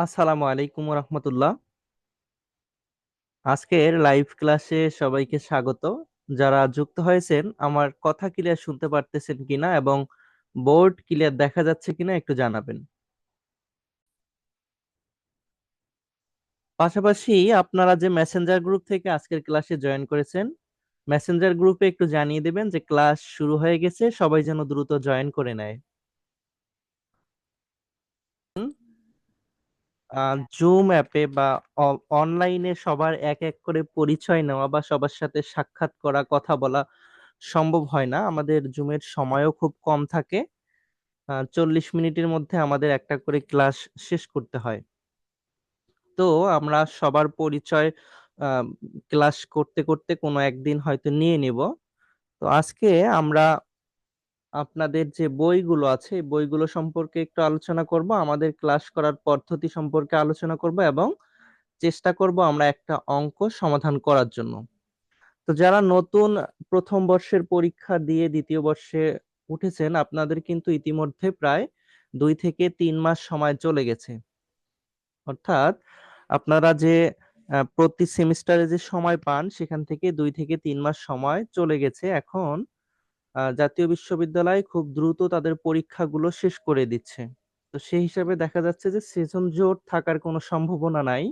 আসসালামু আলাইকুম রহমতুল্লাহ। আজকের লাইভ ক্লাসে সবাইকে স্বাগত। যারা যুক্ত হয়েছেন আমার কথা ক্লিয়ার শুনতে পারতেছেন কিনা এবং বোর্ড ক্লিয়ার দেখা যাচ্ছে কিনা একটু জানাবেন। পাশাপাশি আপনারা যে মেসেঞ্জার গ্রুপ থেকে আজকের ক্লাসে জয়েন করেছেন, মেসেঞ্জার গ্রুপে একটু জানিয়ে দেবেন যে ক্লাস শুরু হয়ে গেছে, সবাই যেন দ্রুত জয়েন করে নেয়। জুম অ্যাপে বা অনলাইনে সবার এক এক করে পরিচয় নেওয়া বা সবার সাথে সাক্ষাৎ করা, কথা বলা সম্ভব হয় না। আমাদের জুমের সময়ও খুব কম থাকে। 40 মিনিটের মধ্যে আমাদের একটা করে ক্লাস শেষ করতে হয়। তো আমরা সবার পরিচয় আহ, ক্লাস করতে করতে কোনো একদিন হয়তো নিয়ে নিব। তো আজকে আমরা আপনাদের যে বইগুলো আছে এই বইগুলো সম্পর্কে একটু আলোচনা করব, আমাদের ক্লাস করার পদ্ধতি সম্পর্কে আলোচনা করব এবং চেষ্টা করব আমরা একটা অঙ্ক সমাধান করার জন্য। তো যারা নতুন প্রথম বর্ষের পরীক্ষা দিয়ে দ্বিতীয় বর্ষে উঠেছেন, আপনাদের কিন্তু ইতিমধ্যে প্রায় 2 থেকে 3 মাস সময় চলে গেছে। অর্থাৎ আপনারা যে প্রতি সেমিস্টারে যে সময় পান সেখান থেকে 2 থেকে 3 মাস সময় চলে গেছে। এখন জাতীয় বিশ্ববিদ্যালয় খুব দ্রুত তাদের পরীক্ষাগুলো শেষ করে দিচ্ছে। তো সেই হিসাবে দেখা যাচ্ছে যে সেশন জট থাকার কোনো সম্ভাবনা নাই।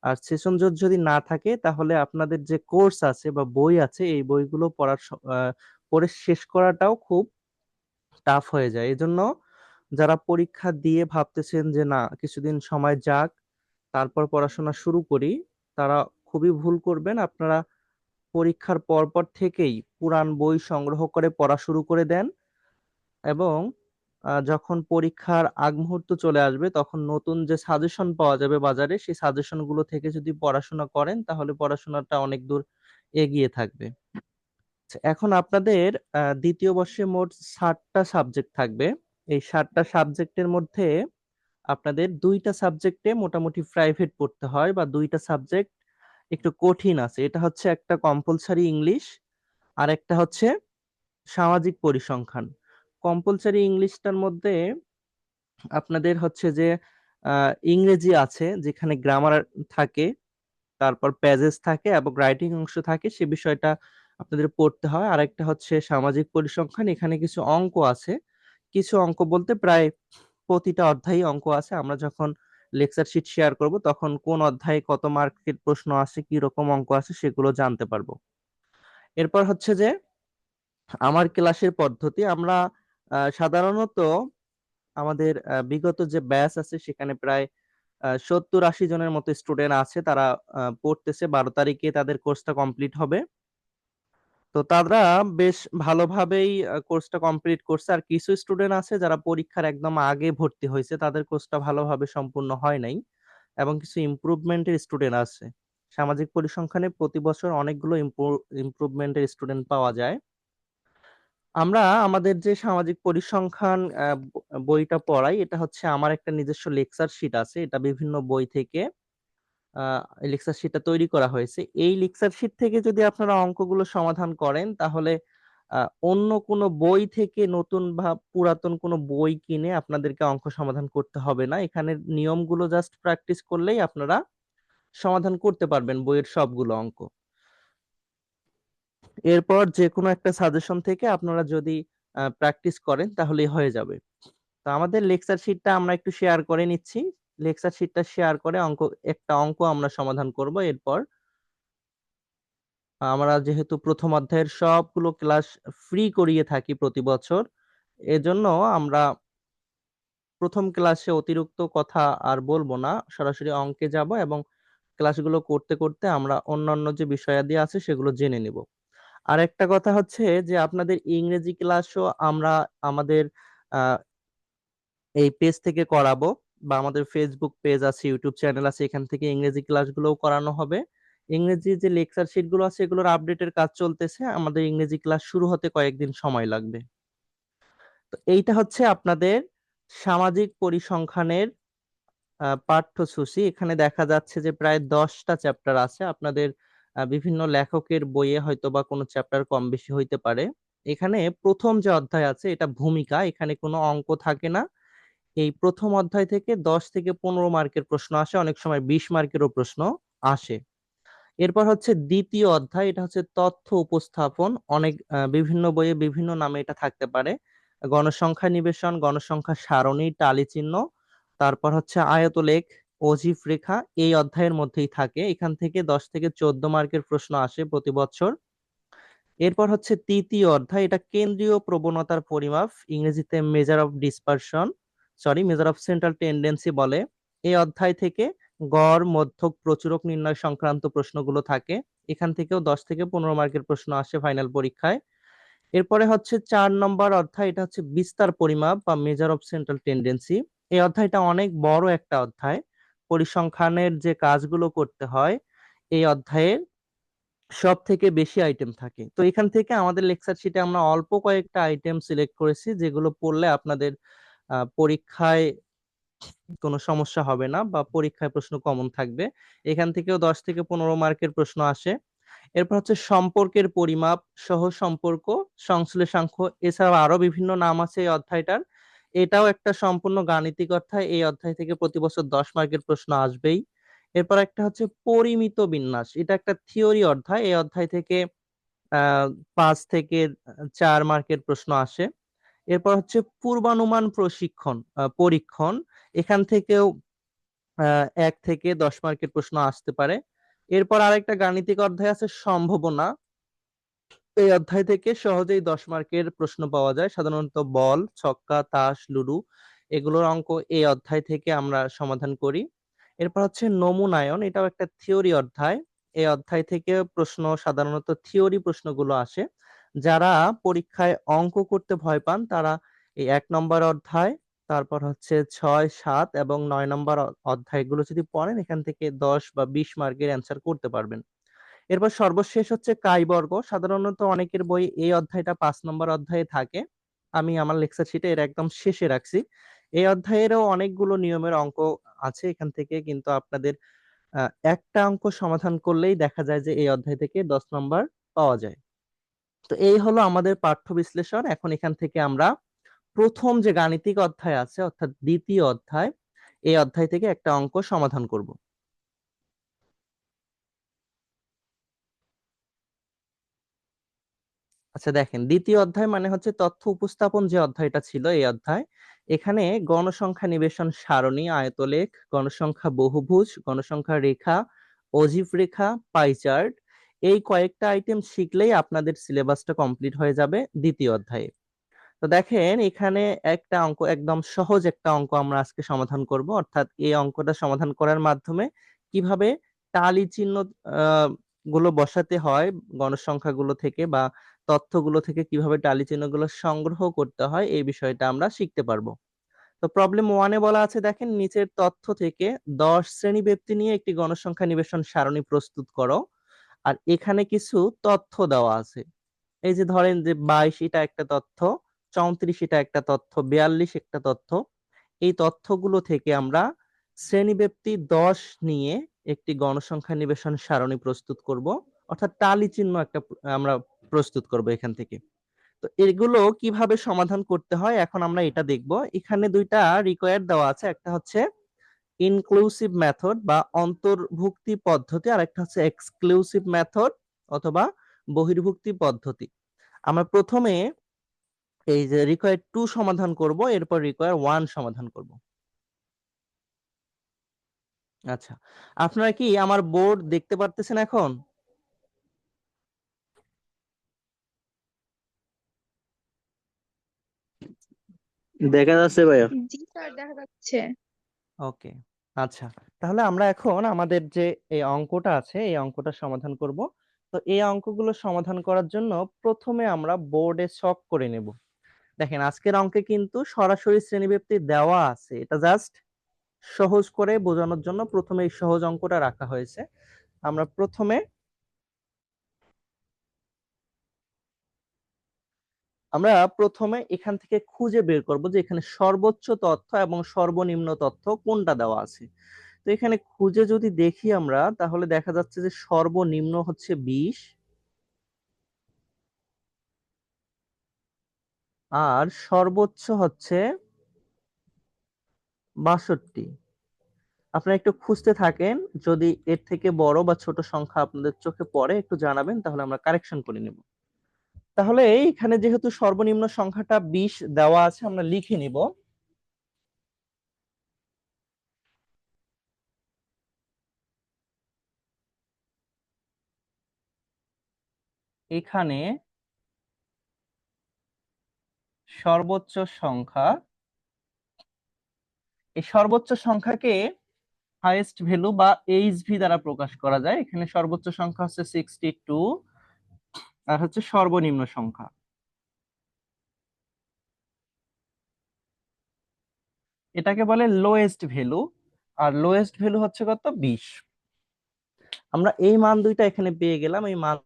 আর সেশন জট যদি না থাকে তাহলে আপনাদের যে কোর্স আছে বা বই আছে এই বইগুলো পড়ে শেষ করাটাও খুব টাফ হয়ে যায়। এজন্য যারা পরীক্ষা দিয়ে ভাবতেছেন যে না কিছুদিন সময় যাক তারপর পড়াশোনা শুরু করি, তারা খুবই ভুল করবেন। আপনারা পরীক্ষার পরপর থেকেই পুরান বই সংগ্রহ করে পড়া শুরু করে দেন এবং যখন পরীক্ষার আগ মুহূর্ত চলে আসবে তখন নতুন যে সাজেশন পাওয়া যাবে বাজারে সেই সাজেশন গুলো থেকে যদি পড়াশোনা করেন তাহলে পড়াশোনাটা অনেক দূর এগিয়ে থাকবে। আচ্ছা, এখন আপনাদের দ্বিতীয় বর্ষে মোট 60টা সাবজেক্ট থাকবে। এই 60টা সাবজেক্টের মধ্যে আপনাদের 2টা সাবজেক্টে মোটামুটি প্রাইভেট পড়তে হয় বা 2টা সাবজেক্ট একটু কঠিন আছে। এটা হচ্ছে একটা কম্পালসারি ইংলিশ আর একটা হচ্ছে সামাজিক পরিসংখ্যান। কম্পালসারি ইংলিশটার মধ্যে আপনাদের হচ্ছে যে ইংরেজি আছে যেখানে গ্রামার থাকে, তারপর প্যাজেস থাকে এবং রাইটিং অংশ থাকে, সে বিষয়টা আপনাদের পড়তে হয়। আর একটা হচ্ছে সামাজিক পরিসংখ্যান, এখানে কিছু অঙ্ক আছে। কিছু অঙ্ক বলতে প্রায় প্রতিটা অধ্যায়ে অঙ্ক আছে। আমরা যখন লেকচার শিট শেয়ার করব তখন কোন অধ্যায়ে কত মার্কের প্রশ্ন আছে, কি রকম অঙ্ক আছে সেগুলো জানতে পারবো। এরপর হচ্ছে যে আমার ক্লাসের পদ্ধতি, আমরা সাধারণত আমাদের বিগত যে ব্যাচ আছে সেখানে প্রায় 70-80 জনের মতো স্টুডেন্ট আছে, তারা পড়তেছে। 12 তারিখে তাদের কোর্সটা কমপ্লিট হবে। তো তারা বেশ ভালোভাবেই কোর্সটা কমপ্লিট করছে। আর কিছু স্টুডেন্ট আছে যারা পরীক্ষার একদম আগে ভর্তি হয়েছে, তাদের কোর্সটা ভালোভাবে সম্পূর্ণ হয় নাই এবং কিছু ইমপ্রুভমেন্টের স্টুডেন্ট আছে। সামাজিক পরিসংখ্যানে প্রতি বছর অনেকগুলো ইমপ্রুভমেন্টের স্টুডেন্ট পাওয়া যায়। আমরা আমাদের যে সামাজিক পরিসংখ্যান বইটা পড়াই, এটা হচ্ছে আমার একটা নিজস্ব লেকচার শিট আছে, এটা বিভিন্ন বই থেকে লেকচার শিটটা তৈরি করা হয়েছে। এই লেকচার শিট থেকে যদি আপনারা অঙ্কগুলো সমাধান করেন তাহলে অন্য কোনো বই থেকে নতুন বা পুরাতন কোনো বই কিনে আপনাদেরকে অঙ্ক সমাধান করতে হবে না। এখানে নিয়মগুলো জাস্ট প্র্যাকটিস করলেই আপনারা সমাধান করতে পারবেন বইয়ের সবগুলো অঙ্ক। এরপর যে কোনো একটা সাজেশন থেকে আপনারা যদি প্র্যাকটিস করেন তাহলেই হয়ে যাবে। তো আমাদের লেকচার শিটটা আমরা একটু শেয়ার করে নিচ্ছি। লেকচার শিটটা শেয়ার করে একটা অঙ্ক আমরা সমাধান করব। এরপর আমরা যেহেতু প্রথম অধ্যায়ের সবগুলো ক্লাস ফ্রি করিয়ে থাকি প্রতি বছর, এজন্য আমরা প্রথম ক্লাসে অতিরিক্ত কথা আর বলবো না, সরাসরি অঙ্কে যাব এবং ক্লাসগুলো করতে করতে আমরা অন্যান্য যে বিষয়াদি আছে সেগুলো জেনে নিব। আর একটা কথা হচ্ছে যে আপনাদের ইংরেজি ক্লাসও আমরা আমাদের আহ, এই পেজ থেকে করাবো, বা আমাদের ফেসবুক পেজ আছে, ইউটিউব চ্যানেল আছে, এখান থেকে ইংরেজি ক্লাসগুলোও করানো হবে। ইংরেজি যে লেকচার শিট গুলো আছে এগুলোর আপডেটের কাজ চলতেছে, আমাদের ইংরেজি ক্লাস শুরু হতে কয়েকদিন সময় লাগবে। তো এইটা হচ্ছে আপনাদের সামাজিক পরিসংখ্যানের পাঠ্যসূচি। এখানে দেখা যাচ্ছে যে প্রায় 10টা চ্যাপ্টার আছে আপনাদের। বিভিন্ন লেখকের বইয়ে হয়তো বা কোনো চ্যাপ্টার কম বেশি হইতে পারে। এখানে প্রথম যে অধ্যায় আছে এটা ভূমিকা, এখানে কোনো অঙ্ক থাকে না। এই প্রথম অধ্যায় থেকে 10 থেকে 15 মার্কের প্রশ্ন আসে, অনেক সময় 20 মার্কেরও প্রশ্ন আসে। এরপর হচ্ছে দ্বিতীয় অধ্যায়, এটা হচ্ছে তথ্য উপস্থাপন। অনেক বিভিন্ন বইয়ে বিভিন্ন নামে এটা থাকতে পারে। গণসংখ্যা নিবেশন, গণসংখ্যা সারণী, টালি চিহ্ন, তারপর হচ্ছে আয়তলেখ, অজিভ রেখা, এই অধ্যায়ের মধ্যেই থাকে। এখান থেকে 10 থেকে 14 মার্কের প্রশ্ন আসে প্রতি বছর। এরপর হচ্ছে তৃতীয় অধ্যায়, এটা কেন্দ্রীয় প্রবণতার পরিমাপ, ইংরেজিতে measure of dispersion, measure of central tendency বলে। এই অধ্যায় থেকে গড়, মধ্যক, প্রচুরক নির্ণয় সংক্রান্ত প্রশ্নগুলো থাকে। এখান থেকেও 10 থেকে 15 মার্কের প্রশ্ন আসে ফাইনাল পরীক্ষায়। এরপরে হচ্ছে 4 নম্বর অধ্যায়, এটা হচ্ছে বিস্তার পরিমাপ বা মেজার অফ সেন্ট্রাল টেন্ডেন্সি। এই অধ্যায়টা অনেক বড় একটা অধ্যায়, পরিসংখ্যানের যে কাজগুলো করতে হয় এই অধ্যায়ে সব থেকে বেশি আইটেম থাকে। তো এখান থেকে আমাদের লেকচার শিটে আমরা অল্প কয়েকটা আইটেম সিলেক্ট করেছি, যেগুলো পড়লে আপনাদের পরীক্ষায় কোনো সমস্যা হবে না বা পরীক্ষায় প্রশ্ন কমন থাকবে। এখান থেকেও 10 থেকে 15 মার্কের প্রশ্ন আসে। এরপর হচ্ছে সম্পর্কের পরিমাপ, সহ সম্পর্ক, সংশ্লেষাঙ্ক, এছাড়াও আরো বিভিন্ন নাম আছে এই অধ্যায়টার। এটাও একটা সম্পূর্ণ গাণিতিক অধ্যায়। এই অধ্যায় থেকে প্রতি বছর 10 মার্কের প্রশ্ন আসবেই। এরপর একটা হচ্ছে পরিমিত বিন্যাস, এটা একটা থিওরি অধ্যায়। এই অধ্যায় থেকে 5 থেকে 4 মার্কের প্রশ্ন আসে। এরপর হচ্ছে পূর্বানুমান প্রশিক্ষণ, পরীক্ষণ, এখান থেকেও 1 থেকে 10 মার্কের প্রশ্ন আসতে পারে। এরপর আরেকটা গাণিতিক অধ্যায় আছে সম্ভাবনা। এই অধ্যায় থেকে সহজেই 10 মার্কের প্রশ্ন পাওয়া যায়, সাধারণত বল, ছক্কা, তাস, লুডো এগুলোর অঙ্ক এই অধ্যায় থেকে আমরা সমাধান করি। এরপর হচ্ছে নমুনায়ন, এটাও একটা থিওরি অধ্যায়। এই অধ্যায় থেকে প্রশ্ন সাধারণত থিওরি প্রশ্নগুলো আসে। যারা পরীক্ষায় অঙ্ক করতে ভয় পান তারা এই 1 নম্বর অধ্যায়, তারপর হচ্ছে 6, 7 এবং 9 নম্বর অধ্যায়গুলো যদি পড়েন এখান থেকে 10 বা 20 মার্কের অ্যান্সার করতে পারবেন। এরপর সর্বশেষ হচ্ছে কাই বর্গ। সাধারণত অনেকের বই এই অধ্যায়টা 5 নম্বর অধ্যায়ে থাকে, আমি আমার লেকচার শিটে এর একদম শেষে রাখছি। এই অধ্যায়েরও অনেকগুলো নিয়মের অঙ্ক আছে এখান থেকে, কিন্তু আপনাদের একটা অঙ্ক সমাধান করলেই দেখা যায় যে এই অধ্যায় থেকে 10 নম্বর পাওয়া যায়। তো এই হলো আমাদের পাঠ্য বিশ্লেষণ। এখন এখান থেকে আমরা প্রথম যে গাণিতিক অধ্যায় আছে অর্থাৎ দ্বিতীয় অধ্যায়, এই অধ্যায় থেকে একটা অঙ্ক সমাধান করব। আচ্ছা দেখেন, দ্বিতীয় অধ্যায় মানে হচ্ছে তথ্য উপস্থাপন, যে অধ্যায়টা ছিল এই অধ্যায়। এখানে গণসংখ্যা নিবেশন সারণী, আয়তলেখ, গণসংখ্যা বহুভুজ, গণসংখ্যা রেখা, অজীব রেখা, পাই চার্ট, এই কয়েকটা আইটেম শিখলেই আপনাদের সিলেবাসটা কমপ্লিট হয়ে যাবে দ্বিতীয় অধ্যায়ে। তো দেখেন এখানে একটা অঙ্ক, একদম সহজ একটা অঙ্ক আমরা আজকে সমাধান করব। অর্থাৎ এই অঙ্কটা সমাধান করার মাধ্যমে কিভাবে টালি চিহ্ন আহ, গুলো বসাতে হয় গণসংখ্যাগুলো থেকে, বা তথ্যগুলো থেকে কিভাবে টালি চিহ্নগুলো সংগ্রহ করতে হয়, এই বিষয়টা আমরা শিখতে পারবো। তো প্রবলেম ওয়ানে বলা আছে, দেখেন নিচের তথ্য থেকে 10 শ্রেণী ব্যক্তি নিয়ে একটি গণসংখ্যা নিবেশন সারণী প্রস্তুত করো। আর এখানে কিছু তথ্য দেওয়া আছে। এই যে ধরেন যে 22 এটা একটা তথ্য, 34 এটা একটা তথ্য, 42 একটা তথ্য। এই তথ্যগুলো থেকে আমরা শ্রেণীব্যাপ্তি 10 নিয়ে একটি গণসংখ্যা নিবেশন সারণী প্রস্তুত করব। অর্থাৎ টালি চিহ্ন একটা আমরা প্রস্তুত করব এখান থেকে। তো এগুলো কিভাবে সমাধান করতে হয় এখন আমরা এটা দেখব। এখানে দুইটা রিকোয়ার দেওয়া আছে, একটা হচ্ছে ইনক্লুসিভ মেথড বা অন্তর্ভুক্তি পদ্ধতি, আর একটা হচ্ছে এক্সক্লুসিভ মেথড অথবা বহির্ভুক্তি পদ্ধতি। আমরা প্রথমে এই যে রিকোয়ার 2 সমাধান করব, এরপর রিকোয়ার 1 সমাধান করব। আচ্ছা, আপনারা কি আমার বোর্ড দেখতে পারতেছেন এখন? দেখা যাচ্ছে ভাইয়া। জি স্যার, দেখা যাচ্ছে। ওকে। আচ্ছা, তাহলে আমরা এখন আমাদের যে এই অঙ্কটা আছে এই অঙ্কটা সমাধান করব। তো এই অঙ্কগুলো সমাধান করার জন্য প্রথমে আমরা বোর্ডে ছক করে নেব। দেখেন আজকের অঙ্কে কিন্তু সরাসরি শ্রেণীব্যাপ্তি দেওয়া আছে, এটা জাস্ট সহজ করে বোঝানোর জন্য প্রথমে এই সহজ অঙ্কটা রাখা হয়েছে। আমরা প্রথমে এখান থেকে খুঁজে বের করব যে এখানে সর্বোচ্চ তথ্য এবং সর্বনিম্ন তথ্য কোনটা দেওয়া আছে। তো এখানে খুঁজে যদি দেখি আমরা, তাহলে দেখা যাচ্ছে যে সর্বনিম্ন হচ্ছে 20, আর সর্বোচ্চ হচ্ছে 62। আপনারা একটু খুঁজতে থাকেন, যদি এর থেকে বড় বা ছোট সংখ্যা আপনাদের চোখে পড়ে একটু জানাবেন, তাহলে আমরা কারেকশন করে নেব। তাহলে এখানে যেহেতু সর্বনিম্ন সংখ্যাটা 20 দেওয়া আছে, আমরা লিখে নিব। এখানে সর্বোচ্চ সংখ্যা, এই সর্বোচ্চ সংখ্যাকে হাইয়েস্ট ভ্যালু বা এইচভি দ্বারা প্রকাশ করা যায়। এখানে সর্বোচ্চ সংখ্যা হচ্ছে 62, আর হচ্ছে সর্বনিম্ন সংখ্যা, এটাকে বলে লোয়েস্ট ভ্যালু। আর লোয়েস্ট ভ্যালু হচ্ছে কত? 20। আমরা এই মান দুইটা এখানে পেয়ে গেলাম, এই মান।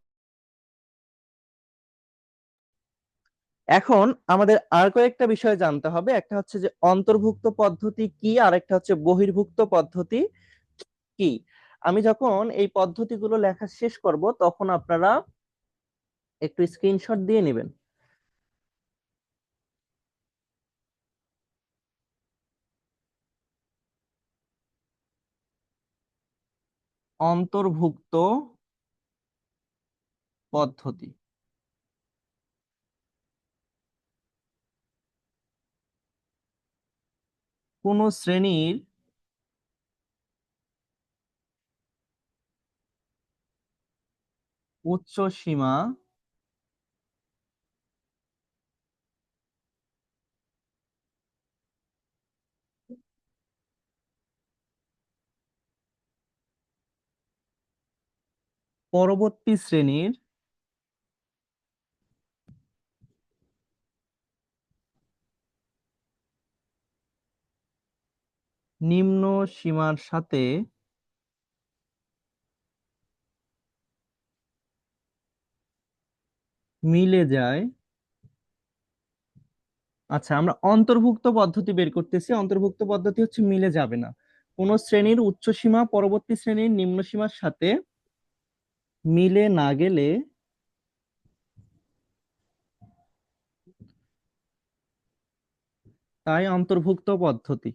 এখন আমাদের আর কয়েকটা বিষয় জানতে হবে। একটা হচ্ছে যে অন্তর্ভুক্ত পদ্ধতি কি, আর একটা হচ্ছে বহির্ভুক্ত পদ্ধতি কি। আমি যখন এই পদ্ধতিগুলো লেখা শেষ করব, তখন আপনারা একটু স্ক্রিনশট দিয়ে নেবেন। অন্তর্ভুক্ত পদ্ধতি কোন শ্রেণীর উচ্চ সীমা পরবর্তী শ্রেণীর নিম্ন সীমার সাথে মিলে যায়। আচ্ছা, আমরা অন্তর্ভুক্ত পদ্ধতি বের করতেছি। অন্তর্ভুক্ত পদ্ধতি হচ্ছে মিলে যাবে না, কোন শ্রেণীর উচ্চ সীমা পরবর্তী শ্রেণীর নিম্ন সীমার সাথে মিলে না গেলে তাই অন্তর্ভুক্ত পদ্ধতি।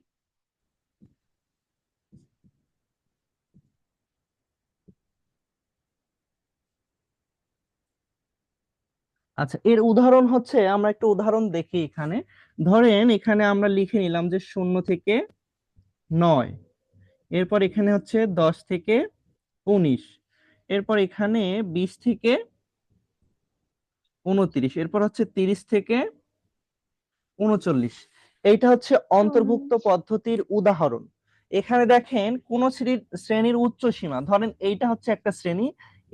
আচ্ছা, এর উদাহরণ হচ্ছে, আমরা একটা উদাহরণ দেখি এখানে। ধরেন এখানে আমরা লিখে নিলাম যে 0 থেকে 9, এরপর এখানে হচ্ছে 10 থেকে 19, এরপর এখানে 20 থেকে 29, এরপর হচ্ছে 30 থেকে 39। এইটা হচ্ছে অন্তর্ভুক্ত পদ্ধতির উদাহরণ। এখানে দেখেন কোন শ্রেণীর উচ্চ সীমা, ধরেন এইটা হচ্ছে একটা শ্রেণী,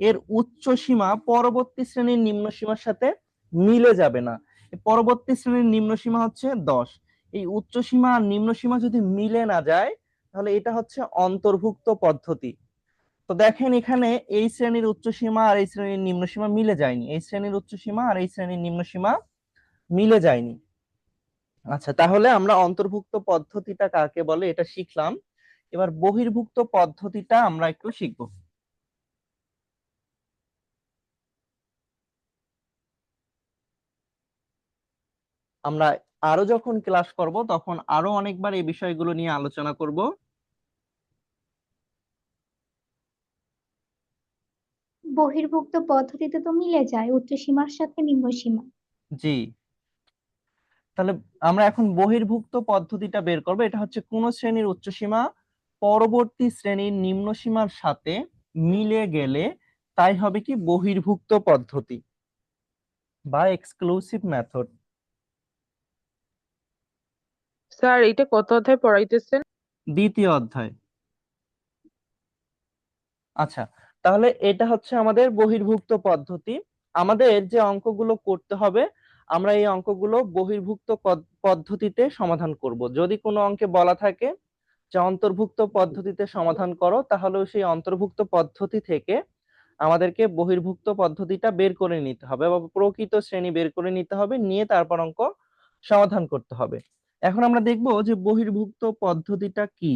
এর উচ্চ সীমা পরবর্তী শ্রেণীর নিম্ন সীমার সাথে মিলে যাবে না। পরবর্তী শ্রেণীর নিম্ন সীমা হচ্ছে 10। এই উচ্চ সীমা আর নিম্ন সীমা যদি মিলে না যায়, তাহলে এটা হচ্ছে অন্তর্ভুক্ত পদ্ধতি। তো দেখেন এখানে এই শ্রেণীর উচ্চ সীমা আর এই শ্রেণীর নিম্ন সীমা মিলে যায়নি, এই শ্রেণীর উচ্চ সীমা আর এই শ্রেণীর নিম্ন সীমা মিলে যায়নি। আচ্ছা, তাহলে আমরা অন্তর্ভুক্ত পদ্ধতিটা কাকে বলে এটা শিখলাম। এবার বহির্ভুক্ত পদ্ধতিটা আমরা একটু শিখবো। আমরা আরো যখন ক্লাস করব, তখন আরো অনেকবার এই বিষয়গুলো নিয়ে আলোচনা করব। বহির্ভুক্ত পদ্ধতিতে তো মিলে যায় উচ্চ সীমার সাথে নিম্ন সীমা। জি, তাহলে আমরা এখন বহির্ভুক্ত পদ্ধতিটা বের করব। এটা হচ্ছে কোন শ্রেণীর উচ্চ সীমা পরবর্তী শ্রেণীর নিম্ন সীমার সাথে মিলে গেলে তাই হবে কি বহির্ভুক্ত পদ্ধতি বা এক্সক্লুসিভ মেথড। স্যার এটা কত অধ্যায় পড়াইতেছেন? দ্বিতীয় অধ্যায়। আচ্ছা, তাহলে এটা হচ্ছে আমাদের বহির্ভুক্ত পদ্ধতি। আমাদের যে অঙ্কগুলো করতে হবে, আমরা এই অঙ্কগুলো বহির্ভুক্ত পদ্ধতিতে সমাধান করব। যদি কোনো অঙ্কে বলা থাকে যে অন্তর্ভুক্ত পদ্ধতিতে সমাধান করো, তাহলে সেই অন্তর্ভুক্ত পদ্ধতি থেকে আমাদেরকে বহির্ভুক্ত পদ্ধতিটা বের করে নিতে হবে বা প্রকৃত শ্রেণী বের করে নিতে হবে, নিয়ে তারপর অঙ্ক সমাধান করতে হবে। এখন আমরা দেখব যে বহির্ভুক্ত পদ্ধতিটা কি।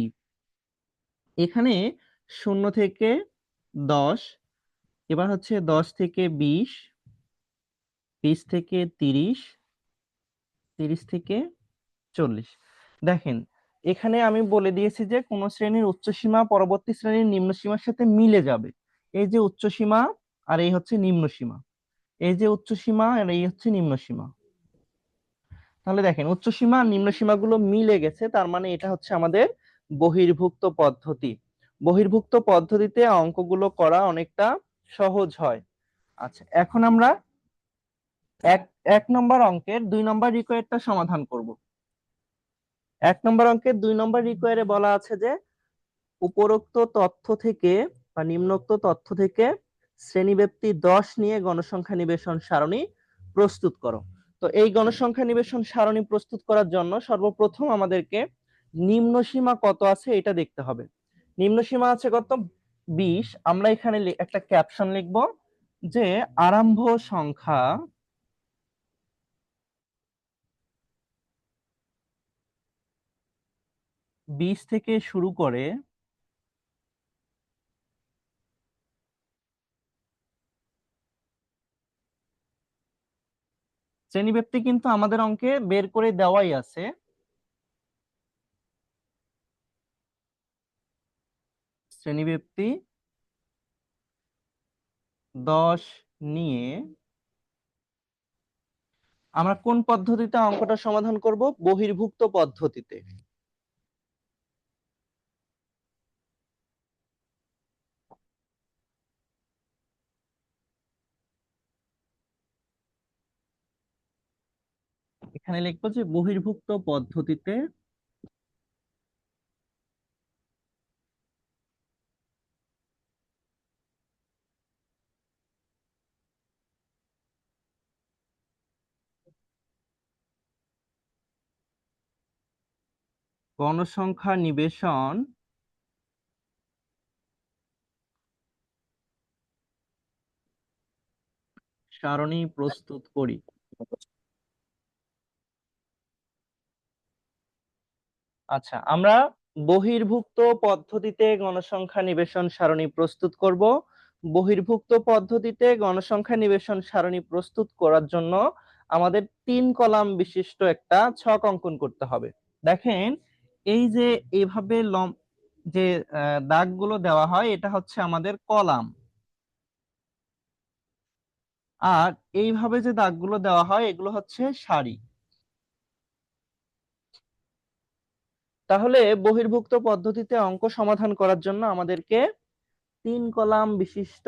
এখানে 0 থেকে 10, এবার হচ্ছে 10 থেকে 20, 20 থেকে 30, 30 থেকে 40। দেখেন এখানে আমি বলে দিয়েছি যে কোন শ্রেণীর উচ্চসীমা পরবর্তী শ্রেণীর নিম্ন সীমার সাথে মিলে যাবে। এই যে উচ্চসীমা আর এই হচ্ছে নিম্ন সীমা, এই যে উচ্চসীমা আর এই হচ্ছে নিম্ন সীমা। তাহলে দেখেন উচ্চসীমা আর নিম্ন সীমাগুলো মিলে গেছে, তার মানে এটা হচ্ছে আমাদের বহির্ভুক্ত পদ্ধতি। বহির্ভুক্ত পদ্ধতিতে অঙ্কগুলো করা অনেকটা সহজ হয়। আচ্ছা, এখন আমরা এক এক নম্বর অঙ্কের 2 নম্বর রিকোয়ারটা সমাধান করব। 1 নম্বর অঙ্কের 2 নম্বর রিকোয়ারে বলা আছে যে উপরোক্ত তথ্য থেকে বা নিম্নোক্ত তথ্য থেকে শ্রেণীব্যাপ্তি 10 নিয়ে গণসংখ্যা নিবেশন সারণী প্রস্তুত করো। তো এই গণসংখ্যা নিবেশন সারণী প্রস্তুত করার জন্য সর্বপ্রথম আমাদেরকে নিম্ন সীমা কত আছে এটা দেখতে হবে। নিম্ন সীমা আছে কত? 20। আমরা এখানে একটা ক্যাপশন লিখব যে আরম্ভ সংখ্যা বিশ থেকে শুরু করে শ্রেণীব্যাপ্তি কিন্তু আমাদের অঙ্কে বের করে দেওয়াই আছে। শ্রেণীব্যাপ্তি 10 নিয়ে আমরা কোন পদ্ধতিতে অঙ্কটা সমাধান করব? বহির্ভুক্ত পদ্ধতিতে। এখানে লিখবো যে বহির্ভুক্ত পদ্ধতিতে গণসংখ্যা নিবেশন সারণী প্রস্তুত করি। আচ্ছা, আমরা বহির্ভুক্ত পদ্ধতিতে গণসংখ্যা নিবেশন সারণী প্রস্তুত করব। বহির্ভুক্ত পদ্ধতিতে গণসংখ্যা নিবেশন সারণী প্রস্তুত করার জন্য আমাদের 3 কলাম বিশিষ্ট একটা ছক অঙ্কন করতে হবে। দেখেন, এই যে এইভাবে যে দাগগুলো দেওয়া হয় এটা হচ্ছে আমাদের কলাম, আর এইভাবে যে দাগগুলো দেওয়া হয় এগুলো হচ্ছে সারি। তাহলে বহির্ভুক্ত পদ্ধতিতে অঙ্ক সমাধান করার জন্য আমাদেরকে 3 কলাম বিশিষ্ট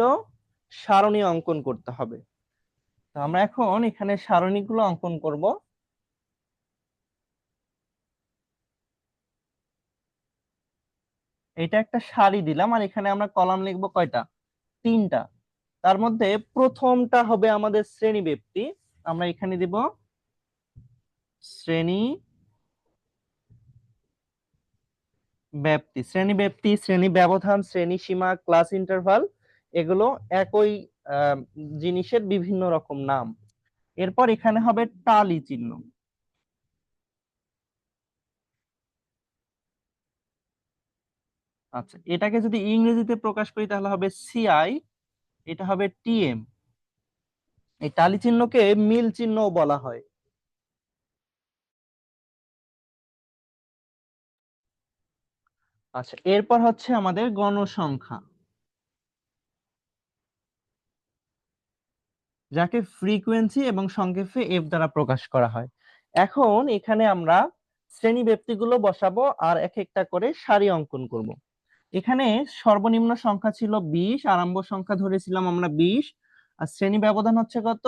সারণী অঙ্কন করতে হবে। তো আমরা এখন এখানে সারণীগুলো অঙ্কন করব। এটা একটা সারি দিলাম, আর এখানে আমরা কলাম লিখবো কয়টা? 3টা। তার মধ্যে প্রথমটা হবে আমাদের শ্রেণী ব্যাপ্তি। আমরা এখানে দিব শ্রেণী ব্যাপ্তি। শ্রেণী ব্যাপ্তি, শ্রেণী ব্যবধান, শ্রেণী সীমা, ক্লাস ইন্টারভাল, এগুলো একই আহ, জিনিসের বিভিন্ন রকম নাম। এরপর এখানে হবে টালি চিহ্ন। আচ্ছা, এটাকে যদি ইংরেজিতে প্রকাশ করি তাহলে হবে সিআই, এটা হবে টিএম। এই টালি চিহ্নকে মিল চিহ্ন বলা হয়। আচ্ছা, এরপর হচ্ছে আমাদের গণসংখ্যা, যাকে ফ্রিকোয়েন্সি এবং সংক্ষেপে এফ দ্বারা প্রকাশ করা হয়। এখন এখানে আমরা শ্রেণী ব্যক্তিগুলো বসাবো আর এক একটা করে সারি অঙ্কন করব। এখানে সর্বনিম্ন সংখ্যা ছিল 20, আরম্ভ সংখ্যা ধরেছিলাম আমরা 20, আর শ্রেণী ব্যবধান হচ্ছে কত?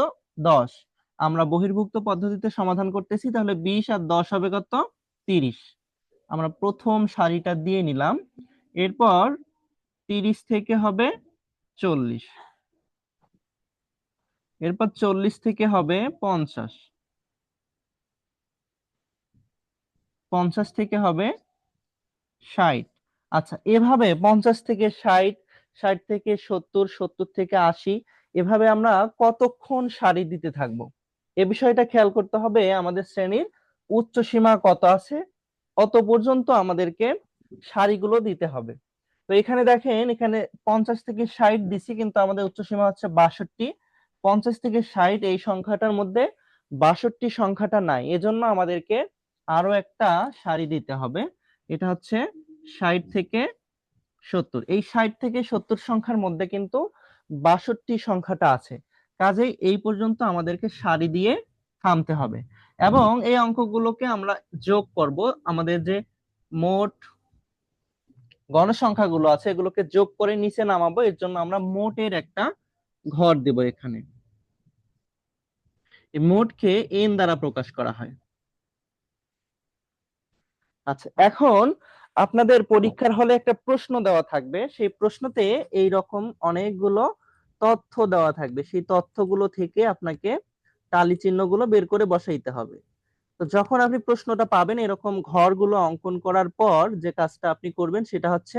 10। আমরা বহির্ভুক্ত পদ্ধতিতে সমাধান করতেছি, তাহলে 20 আর 10 হবে কত? 30। আমরা প্রথম সারিটা দিয়ে নিলাম। এরপর 30 থেকে হবে 40, এরপর 40 থেকে হবে 50, 50 থেকে হবে 60। আচ্ছা, এভাবে 50 থেকে 60, 60 থেকে 70, 70 থেকে 80, এভাবে আমরা কতক্ষণ সারি দিতে থাকবো? এ বিষয়টা খেয়াল করতে হবে। আমাদের শ্রেণীর উচ্চ সীমা কত আছে অত পর্যন্ত আমাদেরকে সারিগুলো দিতে হবে। তো এখানে দেখেন, এখানে 50 থেকে 60 দিছি, কিন্তু আমাদের উচ্চ সীমা হচ্ছে 62। 50 থেকে 60 এই সংখ্যাটার মধ্যে 62 সংখ্যাটা নাই, এজন্য আমাদেরকে আরো একটা সারি দিতে হবে। এটা হচ্ছে 60 থেকে 70। এই 60 থেকে 70 সংখ্যার মধ্যে কিন্তু 62 সংখ্যাটা আছে। কাজেই এই পর্যন্ত আমাদেরকে সারি দিয়ে থামতে হবে এবং এই অঙ্কগুলোকে আমরা যোগ করব। আমাদের যে মোট গণসংখ্যাগুলো আছে এগুলোকে যোগ করে নিচে নামাবো। এর জন্য আমরা মোটের একটা ঘর দেব এখানে। এই মোটকে এন দ্বারা প্রকাশ করা হয়। আচ্ছা, এখন আপনাদের পরীক্ষার হলে একটা প্রশ্ন দেওয়া থাকবে। সেই প্রশ্নতে এই রকম অনেকগুলো তথ্য দেওয়া থাকবে। সেই তথ্যগুলো থেকে আপনাকে টালি চিহ্নগুলো বের করে বসাইতে হবে। তো যখন আপনি প্রশ্নটা পাবেন এরকম ঘরগুলো অঙ্কন করার পর যে কাজটা আপনি করবেন সেটা হচ্ছে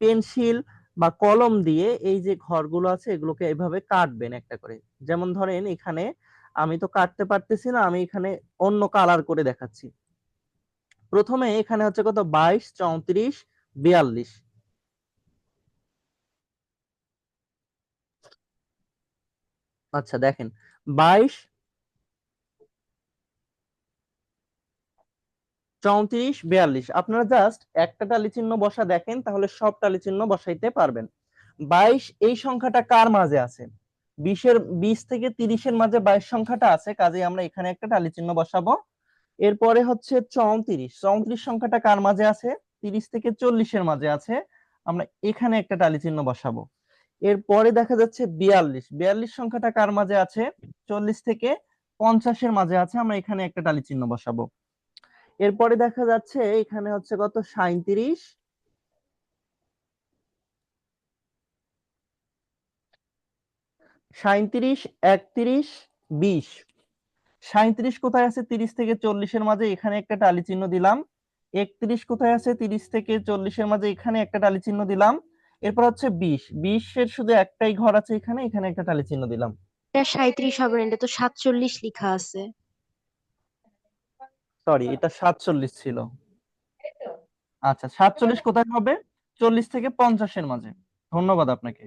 পেন্সিল বা কলম দিয়ে এই যে ঘরগুলো আছে এগুলোকে এভাবে কাটবেন একটা করে। যেমন ধরেন এখানে আমি তো কাটতে পারতেছি না, আমি এখানে অন্য কালার করে দেখাচ্ছি। প্রথমে এখানে হচ্ছে কত 22, 34, 42। আচ্ছা দেখেন 22, 34, 42 আপনারা জাস্ট একটা টালি চিহ্ন বসা দেখেন তাহলে সব টালি চিহ্ন বসাইতে পারবেন। 22 এই সংখ্যাটা কার মাঝে আছে? 20 থেকে 30-এর মাঝে 22 সংখ্যাটা আছে, কাজেই আমরা এখানে একটা টালি চিহ্ন বসাবো। এরপরে হচ্ছে 34, 34 সংখ্যাটা কার মাঝে আছে? 30 থেকে 40-এর মাঝে আছে, আমরা এখানে একটা টালি চিহ্ন বসাবো। এরপরে দেখা যাচ্ছে 42, 42 সংখ্যাটা কার মাঝে আছে? 40 থেকে 50-এর মাঝে আছে, আমরা এখানে একটা টালি চিহ্ন বসাবো। এরপরে দেখা যাচ্ছে এখানে হচ্ছে কত 37, 37, 31, 20। 37 কোথায় আছে? 30 থেকে 40-এর মাঝে, এখানে একটা টালি চিহ্ন দিলাম। 31 কোথায় আছে? 30 থেকে 40-এর মাঝে, এখানে একটা টালি চিহ্ন দিলাম। এরপর হচ্ছে 20, 20-এর শুধু একটাই ঘর আছে এখানে, এখানে একটা টালি চিহ্ন দিলাম। এটা 37 হবে না, এটা তো 47 লেখা আছে। সরি, এটা 47 ছিল। আচ্ছা 47 কোথায় হবে? 40 থেকে 50-এর মাঝে। ধন্যবাদ আপনাকে।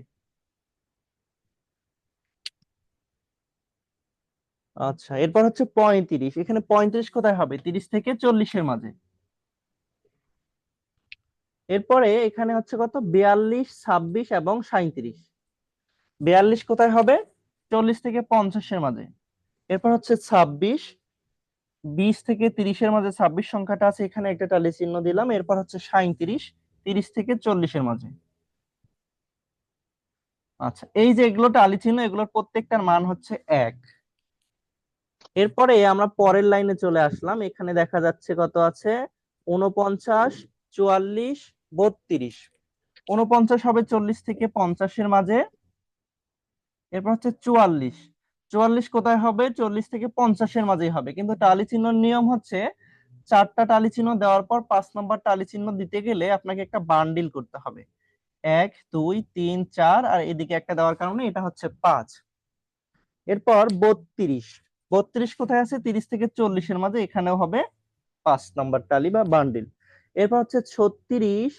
আচ্ছা এরপর হচ্ছে 35, এখানে 35 কোথায় হবে? 30 থেকে 40-এর মাঝে। এরপরে এখানে হচ্ছে কত 42, 26 এবং 37। 42 কোথায় হবে? 40 থেকে 50-এর মাঝে। এরপর হচ্ছে 26, 20 থেকে 30-এর মাঝে 26 সংখ্যাটা আছে, এখানে একটা টালি চিহ্ন দিলাম। এরপর হচ্ছে 37, 30 থেকে 40-এর মাঝে। আচ্ছা এই যে এগুলো টালি চিহ্ন, এগুলোর প্রত্যেকটার মান হচ্ছে 1। এরপরে আমরা পরের লাইনে চলে আসলাম। এখানে দেখা যাচ্ছে কত আছে? 49, 44, 32। 49 হবে 40 থেকে 50-এর মাঝে। এরপর হচ্ছে 44, 44 কোথায় হবে? 40 থেকে 50-এর মাঝেই হবে, কিন্তু টালি চিহ্নর নিয়ম হচ্ছে 4টা টালি চিহ্ন দেওয়ার পর 5 নম্বর টালি চিহ্ন দিতে গেলে আপনাকে একটা বান্ডিল করতে হবে। 1, 2, 3, 4 আর এদিকে একটা দেওয়ার কারণে এটা হচ্ছে 5। এরপর 32, 32 কোথায় আছে? 30 থেকে 40-এর মাঝে, এখানেও হবে 5 নম্বর টালি বা বান্ডিল। এরপর হচ্ছে 36,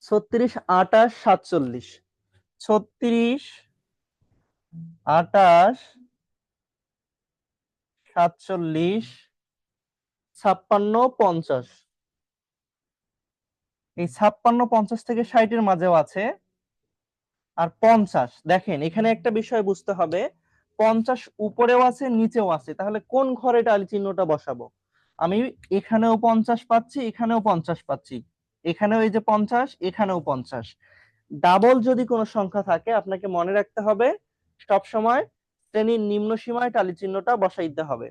36, 28, 47। 36, 28, 47, 56, 50। এই 56, 50 থেকে 60-এর মাঝেও আছে। আর 50, দেখেন এখানে একটা বিষয় বুঝতে হবে, 50 উপরেও আছে নিচেও আছে, তাহলে কোন ঘরে টালি চিহ্নটা বসাবো? আমি এখানেও 50 পাচ্ছি, এখানেও 50 পাচ্ছি, এখানেও এই যে 50, এখানেও 50। ডাবল যদি কোনো সংখ্যা থাকে আপনাকে মনে রাখতে হবে সব সময় শ্রেণীর নিম্ন সীমায় টালি চিহ্নটা বসাইতে হবে।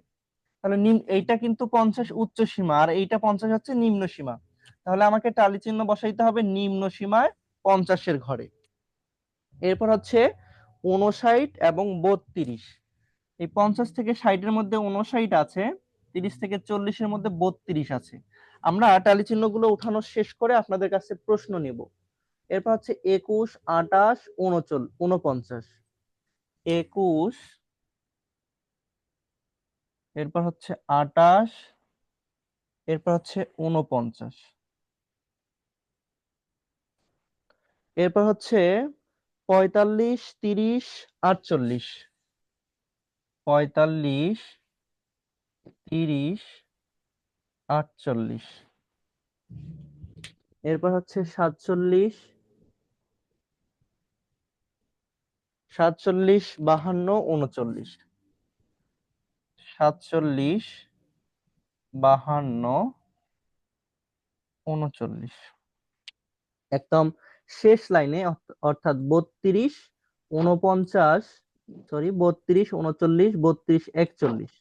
তাহলে এইটা কিন্তু 50 উচ্চ সীমা আর এইটা 50 হচ্ছে নিম্ন সীমা। তাহলে আমাকে টালি চিহ্ন বসাইতে হবে নিম্ন সীমায় 50-এর ঘরে। এরপর হচ্ছে 59 এবং 32। এই 50 থেকে 60-এর মধ্যে 59 আছে, 30 থেকে 40-এর মধ্যে 32 আছে। আমরা টালি চিহ্নগুলো উঠানো শেষ করে আপনাদের কাছে প্রশ্ন নিব। এরপর হচ্ছে 21, 28, 49। 21, এরপর হচ্ছে 28, এরপর হচ্ছে 49। এরপর হচ্ছে 45, 30, 48। 45, 30, 48। এরপর হচ্ছে 47, 47, 52, 39। 47, 52, 39। একদম শেষ লাইনে অর্থাৎ 32, 49, 32, 39, 32, 41।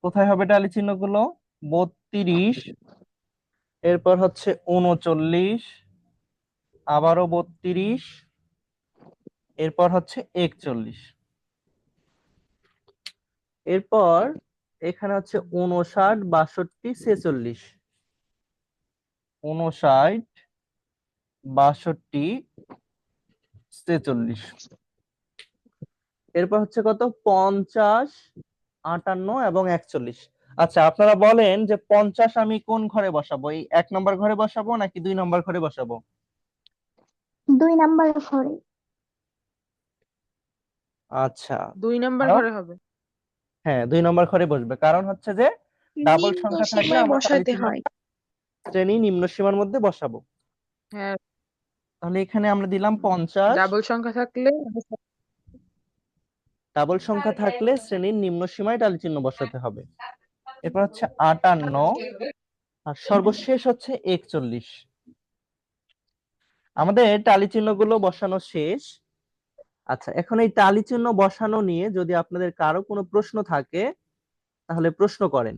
কোথায় হবে টালি চিহ্নগুলো? 32, এরপর হচ্ছে 39, আবারও 32, এরপর হচ্ছে 41। এরপর এখানে হচ্ছে 59, 62, 46। 59, 62, 46। এরপর হচ্ছে কত? 50, 58 এবং 41। আচ্ছা, আপনারা বলেন যে 50 আমি কোন ঘরে বসাবো? এই 1 নম্বর ঘরে বসাবো নাকি 2 নম্বর ঘরে বসাবো? 2 নাম্বার ঘরে। আচ্ছা, 2 নাম্বার কারণ ঘরে হবে। হ্যাঁ 2 নম্বর ঘরে বসবে, কারণ হচ্ছে যে ডাবল নিম্ন সংখ্যা থাকলে সীমায় আমরা টালি বসাতে চিহ্ন হয়। শ্রেণী নিম্ন সীমার মধ্যে বসাবো। হ্যাঁ, তাহলে এখানে আমরা দিলাম 50। ডাবল সংখ্যা থাকলে ডাবল সংখ্যা থাকলে শ্রেণীর নিম্ন সীমায় টালি চিহ্ন বসাতে হবে। এরপর হচ্ছে 58, আর সর্বশেষ হচ্ছে 41। আমাদের টালি চিহ্নগুলো বসানো শেষ। আচ্ছা, এখন এই টালি চিহ্ন বসানো নিয়ে যদি আপনাদের কারো কোনো প্রশ্ন থাকে তাহলে প্রশ্ন করেন,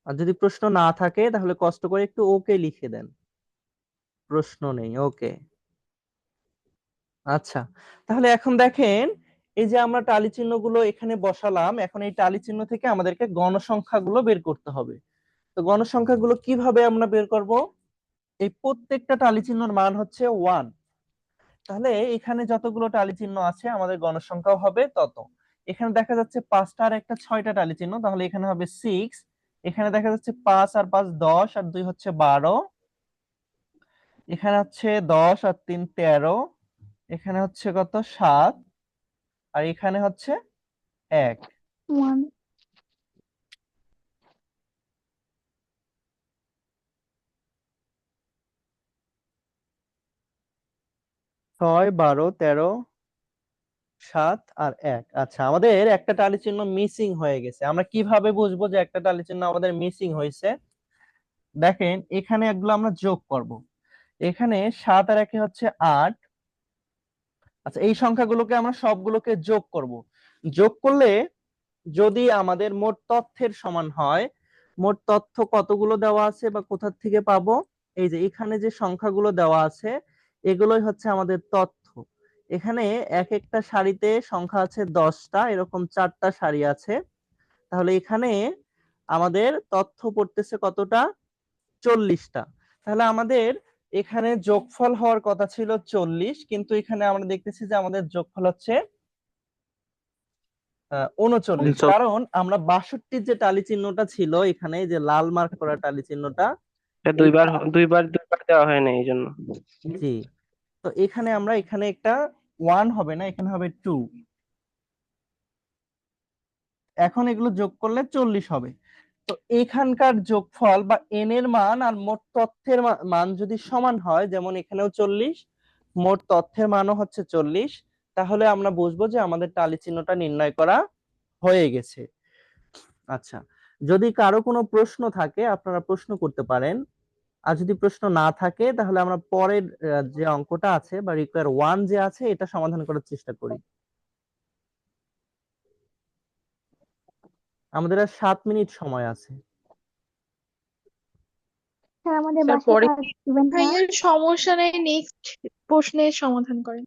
আর যদি প্রশ্ন না থাকে তাহলে কষ্ট করে একটু ওকে লিখে দেন। প্রশ্ন নেই, ওকে। আচ্ছা, তাহলে এখন দেখেন, এই যে আমরা টালি চিহ্নগুলো এখানে বসালাম, এখন এই টালি চিহ্ন থেকে আমাদেরকে গণসংখ্যাগুলো বের করতে হবে। তো গণসংখ্যাগুলো কিভাবে আমরা বের করব? এই প্রত্যেকটা টালি চিহ্নের মান হচ্ছে 1। তাহলে এখানে যতগুলো টালি চিহ্ন আছে আমাদের গণসংখ্যাও হবে তত। এখানে দেখা যাচ্ছে 5টা আর একটা 6টা টালি চিহ্ন, তাহলে এখানে হবে 6। এখানে দেখা যাচ্ছে 5 আর 5 10, আর 2 হচ্ছে 12। এখানে হচ্ছে 10 আর 3 13। এখানে হচ্ছে কত? 7। আর এখানে হচ্ছে 1। 1। 6, 12, 13, 7 আর 1। আচ্ছা, আমাদের একটা টালি চিহ্ন মিসিং হয়ে গেছে। আমরা কিভাবে বুঝবো যে একটা টালি চিহ্ন আমাদের মিসিং হয়েছে? দেখেন, এখানে এগুলো আমরা যোগ করব। এখানে 7 আর 1 হচ্ছে 8। আচ্ছা, এই সংখ্যাগুলোকে আমরা সবগুলোকে যোগ করব। যোগ করলে যদি আমাদের মোট তথ্যের সমান হয়, মোট তথ্য কতগুলো দেওয়া আছে বা কোথা থেকে পাবো? এই যে এখানে যে সংখ্যাগুলো দেওয়া আছে এগুলোই হচ্ছে আমাদের তথ্য। এখানে এক একটা সারিতে সংখ্যা আছে 10টা, এরকম 4টা সারি আছে। তাহলে এখানে আমাদের তথ্য পড়তেছে কতটা? 40টা। তাহলে আমাদের এখানে যোগফল হওয়ার কথা ছিল 40, কিন্তু এখানে আমরা দেখতেছি যে আমাদের যোগফল হচ্ছে 39। কারণ আমরা 62 যে টালি চিহ্নটা ছিল এখানে, যে লাল মার্ক করা টালি চিহ্নটা, এটা এইটা দুইবার দেওয়া হয় না এই জন্য। জি, তো এখানে আমরা এখানে একটা 1 হবে না, এখানে হবে 2। এখন এগুলো যোগ করলে 40 হবে। তো এখানকার যোগফল বা এন এর মান আর মোট তথ্যের মান যদি সমান হয়, যেমন এখানেও 40, মোট তথ্যের মানও হচ্ছে 40, তাহলে আমরা বুঝবো যে আমাদের টালি চিহ্নটা নির্ণয় করা হয়ে গেছে। আচ্ছা, যদি কারো কোনো প্রশ্ন থাকে আপনারা প্রশ্ন করতে পারেন, আর যদি প্রশ্ন না থাকে তাহলে আমরা পরের যে অঙ্কটা আছে বা রিকোয়ার 1 যে আছে এটা সমাধান করার চেষ্টা করি। আমাদের আর 7 মিনিট সময় আছে। স্যার আমাদের স্যার বাসায় পরে কাজ দিবেন না? ভাইয়া সমস্যা নেই, নেক্সট প্রশ্নের সমাধান করেন।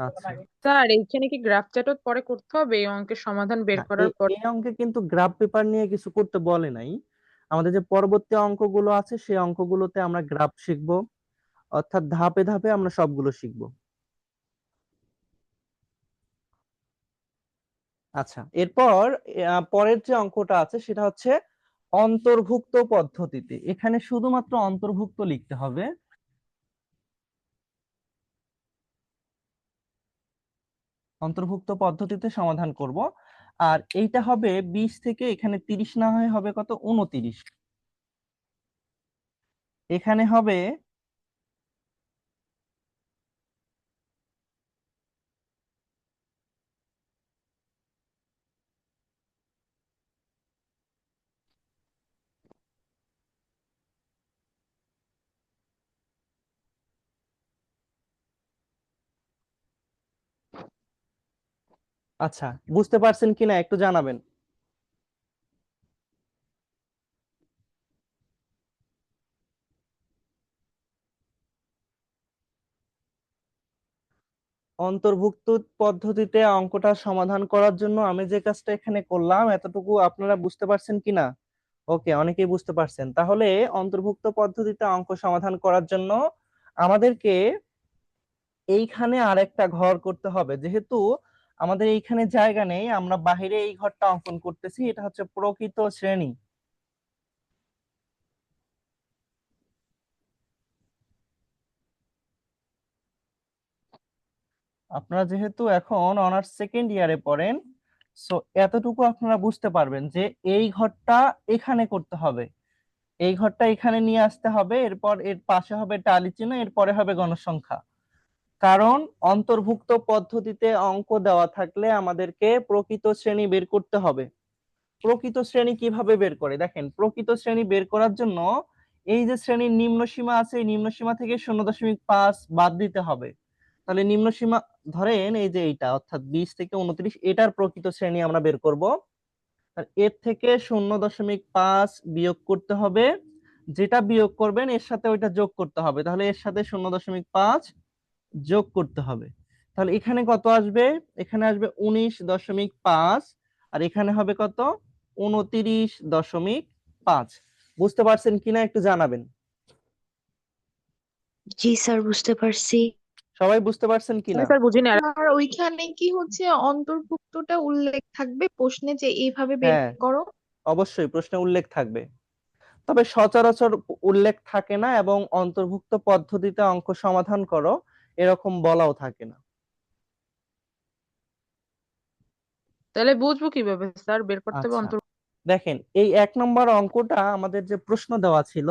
আচ্ছা, স্যার এইখানে কি গ্রাফ চ্যাটও পরে করতে হবে এই অঙ্কের সমাধান বের না, করার পর? এই অঙ্কে কিন্তু গ্রাফ পেপার নিয়ে কিছু করতে বলে নাই। আমাদের যে পরবর্তী অঙ্কগুলো আছে সেই অঙ্কগুলোতে আমরা গ্রাফ শিখবো, অর্থাৎ ধাপে ধাপে আমরা সবগুলো শিখবো। আচ্ছা, এরপর পরের যে অঙ্কটা আছে সেটা হচ্ছে অন্তর্ভুক্ত পদ্ধতিতে। এখানে শুধুমাত্র অন্তর্ভুক্ত লিখতে হবে। অন্তর্ভুক্ত পদ্ধতিতে সমাধান করব। আর এইটা হবে 20 থেকে এখানে 30 না হয় হবে কত 29, এখানে হবে আচ্ছা, বুঝতে পারছেন কিনা একটু জানাবেন। অন্তর্ভুক্ত পদ্ধতিতে অঙ্কটা সমাধান করার জন্য আমি যে কাজটা এখানে করলাম এতটুকু আপনারা বুঝতে পারছেন কিনা? ওকে, অনেকেই বুঝতে পারছেন। তাহলে অন্তর্ভুক্ত পদ্ধতিতে অঙ্ক সমাধান করার জন্য আমাদেরকে এইখানে আরেকটা ঘর করতে হবে। যেহেতু আমাদের এইখানে জায়গা নেই, আমরা বাহিরে এই ঘরটা অঙ্কন করতেছি। এটা হচ্ছে প্রকৃত শ্রেণী। আপনারা যেহেতু এখন অনার্স সেকেন্ড ইয়ারে পড়েন, সো এতটুকু আপনারা বুঝতে পারবেন যে এই ঘরটা এখানে করতে হবে, এই ঘরটা এখানে নিয়ে আসতে হবে, এরপর এর পাশে হবে টালি চিহ্ন, এরপরে হবে গণসংখ্যা। কারণ অন্তর্ভুক্ত পদ্ধতিতে অঙ্ক দেওয়া থাকলে আমাদেরকে প্রকৃত শ্রেণী বের করতে হবে। প্রকৃত শ্রেণী কিভাবে বের করে দেখেন, প্রকৃত শ্রেণী বের করার জন্য এই যে শ্রেণীর নিম্ন সীমা আছে, এই নিম্ন সীমা থেকে 0.5 বাদ দিতে হবে। তাহলে নিম্ন সীমা ধরেন এই যে এইটা, অর্থাৎ 20 থেকে 29, এটার প্রকৃত শ্রেণী আমরা বের করব। আর এর থেকে 0.5 বিয়োগ করতে হবে, যেটা বিয়োগ করবেন এর সাথে ওইটা যোগ করতে হবে। তাহলে এর সাথে 0.5 যোগ করতে হবে। তাহলে এখানে কত আসবে? এখানে আসবে 19.5, আর এখানে হবে কত 29.5। বুঝতে পারছেন কিনা একটু জানাবেন। জি স্যার, বুঝতে পারছি। সবাই বুঝতে পারছেন কিনা? স্যার বুঝিনি আর আর ওইখানে কি হচ্ছে অন্তর্ভুক্তটা উল্লেখ থাকবে প্রশ্নে যে এইভাবে বের হ্যাঁ, করো? অবশ্যই প্রশ্নে উল্লেখ থাকবে, তবে সচরাচর উল্লেখ থাকে না, এবং অন্তর্ভুক্ত পদ্ধতিতে অঙ্ক সমাধান করো এরকম বলাও থাকে না। তাহলে বুঝবো কিভাবে স্যার বের করতে হবে আচ্ছা, দেখেন এই 1 নম্বর অঙ্কটা আমাদের যে প্রশ্ন দেওয়া ছিল,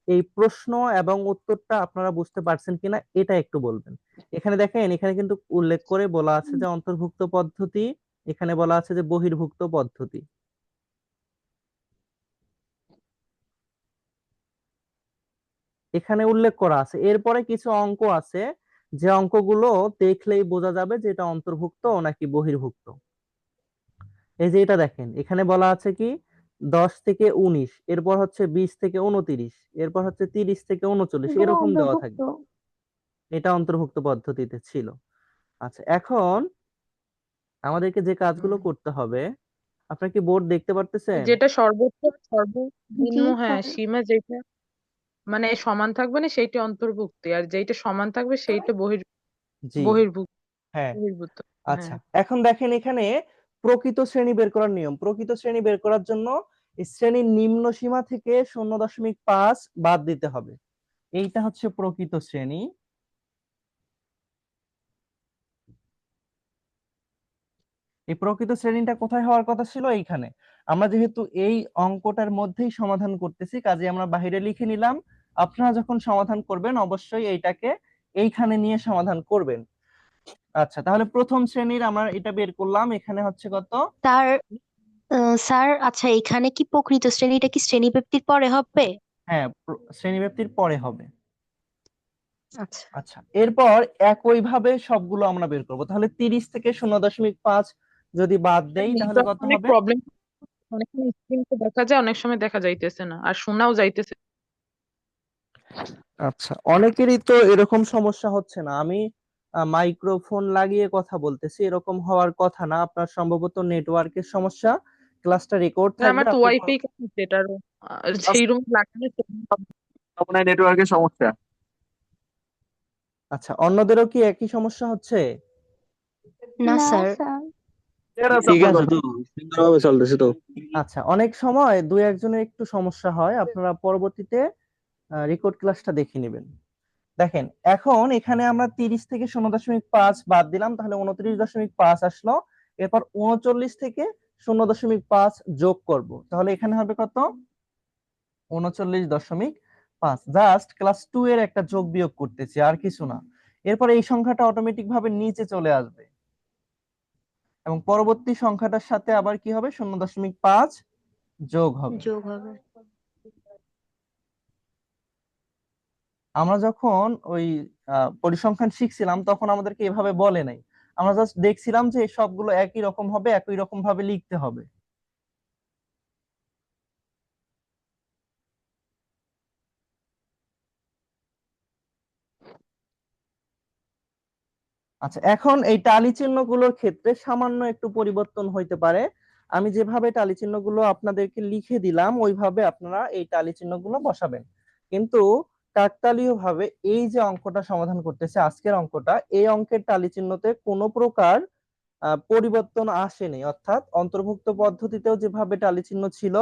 এই প্রশ্ন এবং উত্তরটা আপনারা বুঝতে পারছেন কিনা এটা একটু বলবেন। এখানে দেখেন, এখানে কিন্তু উল্লেখ করে বলা আছে যে অন্তর্ভুক্ত পদ্ধতি, এখানে বলা আছে যে বহির্ভুক্ত পদ্ধতি। এখানে উল্লেখ করা আছে, এরপরে কিছু অঙ্ক আছে যে অঙ্কগুলো দেখলেই বোঝা যাবে যে এটা অন্তর্ভুক্ত নাকি বহির্ভুক্ত। এই যে এটা দেখেন, এখানে বলা আছে কি 10 থেকে 19, এরপর হচ্ছে 20 থেকে 29, এরপর হচ্ছে 30 থেকে 39, এগুলো এরকম দেওয়া অন্তর্ভুক্ত। থাকবে। এটা অন্তর্ভুক্ত পদ্ধতিতে ছিল। আচ্ছা, এখন আমাদেরকে যে কাজগুলো করতে হবে, আপনারা কি বোর্ড দেখতে পারতেছেন? যেটা সর্বোচ্চ আর জি সর্বনিম্ন, হ্যাঁ, স্যার। সীমা যেটা মানে সমান থাকবে না সেইটা অন্তর্ভুক্ত, আর যেটা সমান থাকবে সেইটা জি, বহির্ভুক্ত। হ্যাঁ। বহির্ভূত, আচ্ছা, হ্যাঁ। এখন দেখেন এখানে প্রকৃত শ্রেণী বের করার নিয়ম। প্রকৃত শ্রেণী বের করার জন্য এই শ্রেণীর নিম্ন সীমা থেকে 0.5 বাদ দিতে হবে। এইটা হচ্ছে প্রকৃত শ্রেণী। এই প্রকৃত শ্রেণীটা কোথায় হওয়ার কথা ছিল? এইখানে। আমরা যেহেতু এই অঙ্কটার মধ্যেই সমাধান করতেছি, কাজে আমরা বাইরে লিখে নিলাম। আপনারা যখন সমাধান করবেন অবশ্যই এইটাকে এইখানে নিয়ে সমাধান করবেন। আচ্ছা, তাহলে প্রথম শ্রেণীর আমরা এটা বের করলাম, এখানে হচ্ছে কত? তার স্যার, আচ্ছা এখানে কি প্রকৃত শ্রেণীটা কি শ্রেণীব্যক্তির পরে হবে? হ্যাঁ, শ্রেণীব্যাপ্তির পরে হবে। আচ্ছা। আচ্ছা, এরপর একইভাবে সবগুলো আমরা বের করব। তাহলে 30 থেকে 0.5 যদি বাদ দেই তাহলে কত অনেক হবে? প্রবলেম, অনেক সময় স্ক্রিনটা দেখা যায়, অনেক সময় দেখা যাইতেছে না, আর শোনাও যাইতেছে। আচ্ছা, অনেকেরই তো এরকম সমস্যা হচ্ছে না। আমি মাইক্রোফোন লাগিয়ে কথা বলতেছি, এরকম হওয়ার কথা না। আপনার সম্ভবত নেটওয়ার্কের সমস্যা। ক্লাসটা রেকর্ড না, থাকবে, আমার তো আপনি ওয়াইফাই কানেক্টেড, আর সেই রুম লাগানো আপনার নেটওয়ার্কের সমস্যা। আচ্ছা, অন্যদেরও কি একই সমস্যা হচ্ছে? না না স্যার। স্যার। ঠিক আছে তো, সুন্দরভাবে চলতেছে তো। আচ্ছা, অনেক সময় দুই একজনের একটু সমস্যা হয়, আপনারা পরবর্তীতে রেকর্ড ক্লাসটা দেখে নেবেন। দেখেন এখন এখানে আমরা 30 থেকে 0.5 বাদ দিলাম, তাহলে 29.5 আসলো। এরপর 39 থেকে 0.5 যোগ করব, তাহলে এখানে হবে কত? 39.5। জাস্ট ক্লাস 2 এর একটা যোগ বিয়োগ করতেছি, আর কিছু না। এরপর এই সংখ্যাটা অটোমেটিক ভাবে নিচে চলে আসবে এবং পরবর্তী সংখ্যাটার সাথে আবার কি হবে? 0.5 যোগ হবে। যোগ হবে। আমরা যখন ওই পরিসংখ্যান শিখছিলাম তখন আমাদেরকে এভাবে বলে নাই, আমরা জাস্ট দেখছিলাম যে এই সবগুলো একই রকম হবে, একই রকম ভাবে লিখতে হবে। আচ্ছা, এখন এই টালি চিহ্নগুলোর ক্ষেত্রে সামান্য একটু পরিবর্তন হইতে পারে। আমি যেভাবে টালি চিহ্নগুলো আপনাদেরকে লিখে দিলাম ওইভাবে আপনারা এই টালি চিহ্নগুলো বসাবেন। কিন্তু কাকতালীয় ভাবে এই যে অঙ্কটা সমাধান করতেছে, আজকের অঙ্কটা, এই অঙ্কের টালি চিহ্নতে কোনো প্রকার পরিবর্তন আসেনি। অর্থাৎ অন্তর্ভুক্ত পদ্ধতিতেও যেভাবে টালি চিহ্ন ছিল,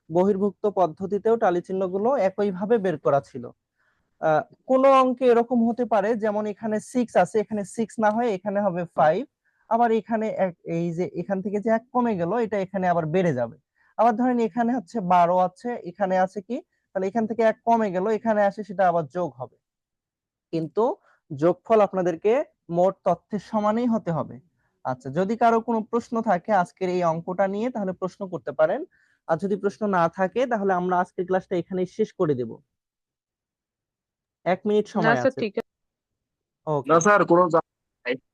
বহির্ভুক্ত পদ্ধতিতেও টালি চিহ্নগুলো একইভাবে বের করা ছিল। কোনো অঙ্কে এরকম হতে পারে, যেমন এখানে 6 আছে, এখানে 6 না হয়ে এখানে হবে 5। আবার এখানে এই যে এখান থেকে যে 1 কমে গেল, এটা এখানে আবার বেড়ে যাবে। আবার ধরেন এখানে হচ্ছে 12 আছে, এখানে আছে কি, তাহলে এখান থেকে 1 কমে গেল, এখানে আসে, সেটা আবার যোগ হবে। কিন্তু যোগফল আপনাদেরকে মোট তথ্যের সমানই হতে হবে। আচ্ছা, যদি কারো কোনো প্রশ্ন থাকে আজকের এই অঙ্কটা নিয়ে, তাহলে প্রশ্ন করতে পারেন। আর যদি প্রশ্ন না থাকে তাহলে আমরা আজকের ক্লাসটা এখানেই শেষ করে দেব। 1 মিনিট না সময় স্যার, আছে। ঠিক আছে। ওকে। না স্যার, কোনো